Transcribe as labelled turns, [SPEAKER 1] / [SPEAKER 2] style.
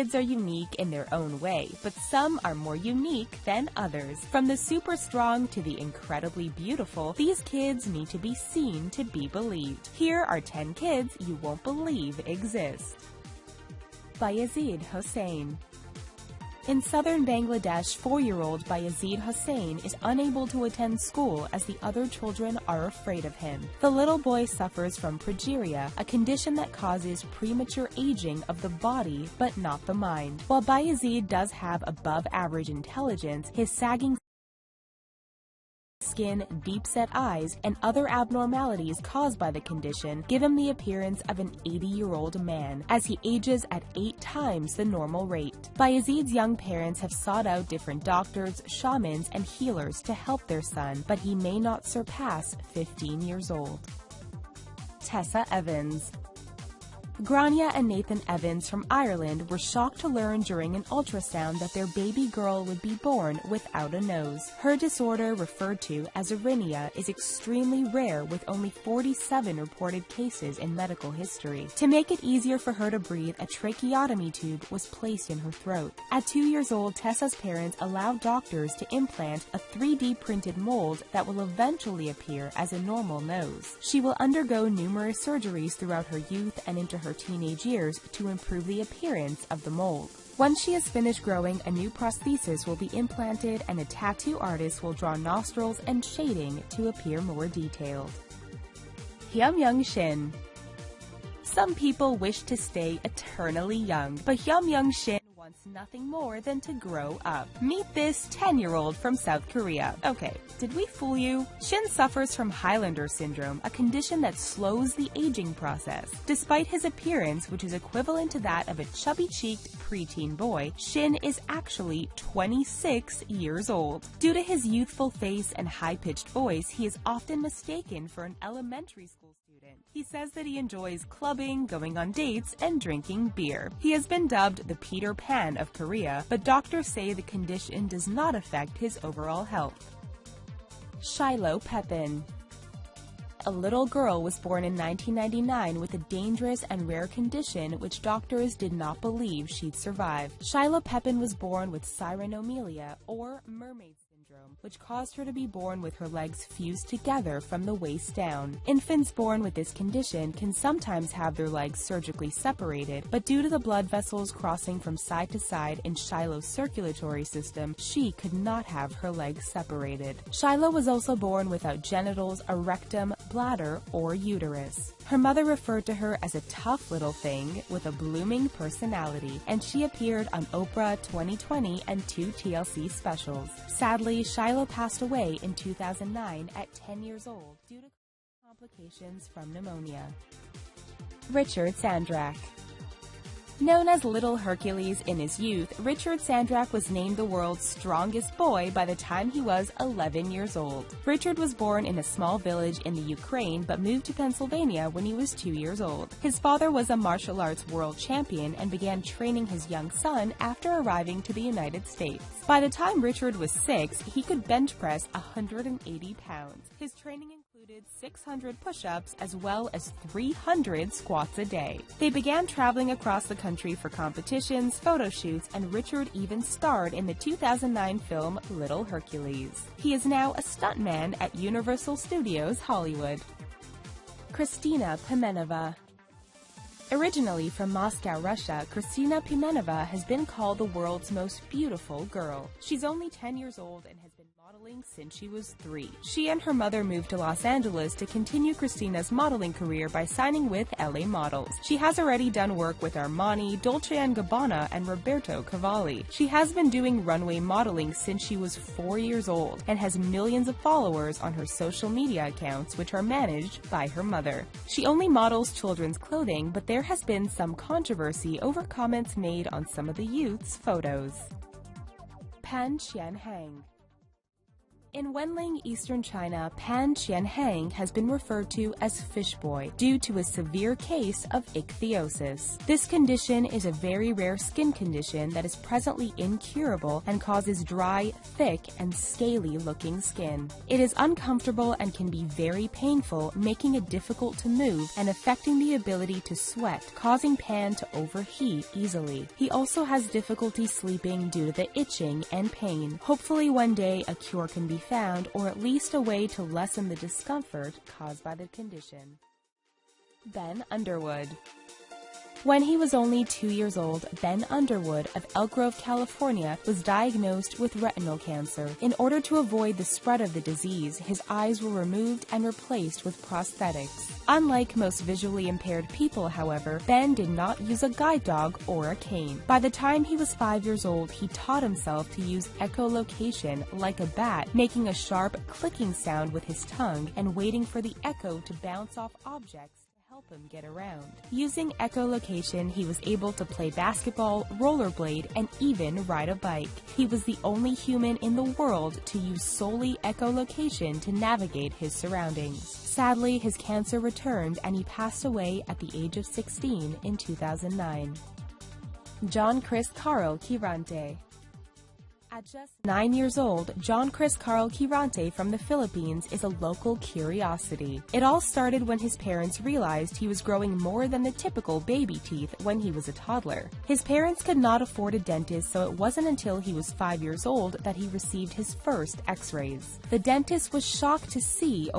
[SPEAKER 1] kids are unique in their own way, but some are more unique than others. From the super strong to the incredibly beautiful, these kids need to be seen to be believed. Here are 10 kids you won't believe exist. Bayazid Hossain. In southern Bangladesh, 4-year-old Bayazid Hossain is unable to attend school as the other children are afraid of him. The little boy suffers from progeria, a condition that causes premature aging of the body but not the mind. While Bayazid does have above-average intelligence, his sagging skin, deep-set eyes, and other abnormalities caused by the condition give him the appearance of an 80-year-old man, as he ages at 8 times the normal rate. Bayazid's young parents have sought out different doctors, shamans, and healers to help their son, but he may not surpass 15 years old. Tessa Evans. Grania and Nathan Evans from Ireland were shocked to learn during an ultrasound that their baby girl would be born without a nose. Her disorder, referred to as Arinia, is extremely rare, with only 47 reported cases in medical history. To make it easier for her to breathe, a tracheotomy tube was placed in her throat. At 2 years old, Tessa's parents allowed doctors to implant a 3D printed mold that will eventually appear as a normal nose. She will undergo numerous surgeries throughout her youth and into her teenage years to improve the appearance of the mold. Once she has finished growing, a new prosthesis will be implanted and a tattoo artist will draw nostrils and shading to appear more detailed. Hyun Shin. Some people wish to stay eternally young, but Hyun Shin wants nothing more than to grow up. Meet this 10-year-old from South Korea. Okay, did we fool you? Shin suffers from Highlander syndrome, a condition that slows the aging process. Despite his appearance, which is equivalent to that of a chubby-cheeked preteen boy, Shin is actually 26 years old. Due to his youthful face and high-pitched voice, he is often mistaken for an elementary school student. He says that he enjoys clubbing, going on dates, and drinking beer. He has been dubbed the Peter Pan of Korea, but doctors say the condition does not affect his overall health. Shiloh Pepin. A little girl was born in 1999 with a dangerous and rare condition which doctors did not believe she'd survive. Shiloh Pepin was born with sirenomelia, or mermaid syndrome, which caused her to be born with her legs fused together from the waist down. Infants born with this condition can sometimes have their legs surgically separated, but due to the blood vessels crossing from side to side in Shiloh's circulatory system, she could not have her legs separated. Shiloh was also born without genitals, a rectum, bladder, or uterus. Her mother referred to her as a tough little thing with a blooming personality, and she appeared on Oprah 2020 and 2 TLC specials. Sadly, Shiloh passed away in 2009 at 10 years old due to complications from pneumonia. Richard Sandrak. Known as Little Hercules in his youth, Richard Sandrak was named the world's strongest boy by the time he was 11 years old. Richard was born in a small village in the Ukraine but moved to Pennsylvania when he was 2 years old. His father was a martial arts world champion and began training his young son after arriving to the United States. By the time Richard was 6, he could bench press 180 pounds. His training included 600 push-ups as well as 300 squats a day. They began traveling across the country for competitions, photo shoots, and Richard even starred in the 2009 film Little Hercules. He is now a stuntman at Universal Studios Hollywood. Kristina Pimenova. Originally from Moscow, Russia, Kristina Pimenova has been called the world's most beautiful girl. She's only 10 years old and has been modeling since she was 3. She and her mother moved to Los Angeles to continue Kristina's modeling career by signing with LA Models. She has already done work with Armani, Dolce & Gabbana, and Roberto Cavalli. She has been doing runway modeling since she was 4 years old and has millions of followers on her social media accounts, which are managed by her mother. She only models children's clothing, but there has been some controversy over comments made on some of the youth's photos. Pan Qianhang. In Wenling, eastern China, Pan Qianheng has been referred to as fish boy due to a severe case of ichthyosis. This condition is a very rare skin condition that is presently incurable and causes dry, thick, and scaly-looking skin. It is uncomfortable and can be very painful, making it difficult to move and affecting the ability to sweat, causing Pan to overheat easily. He also has difficulty sleeping due to the itching and pain. Hopefully one day a cure can be found, or at least a way to lessen the discomfort caused by the condition. Ben Underwood. When he was only 2 years old, Ben Underwood of Elk Grove, California, was diagnosed with retinal cancer. In order to avoid the spread of the disease, his eyes were removed and replaced with prosthetics. Unlike most visually impaired people, however, Ben did not use a guide dog or a cane. By the time he was 5 years old, he taught himself to use echolocation like a bat, making a sharp clicking sound with his tongue and waiting for the echo to bounce off objects to help him get around. Using echolocation, he was able to play basketball, rollerblade, and even ride a bike. He was the only human in the world to use solely echolocation to navigate his surroundings. Sadly, his cancer returned and he passed away at the age of 16 in 2009. John Chris Carl Quirante. At just 9 years old, John Chris Carl Quirante from the Philippines is a local curiosity. It all started when his parents realized he was growing more than the typical baby teeth when he was a toddler. His parents could not afford a dentist, so it wasn't until he was 5 years old that he received his first x-rays. The dentist was shocked to see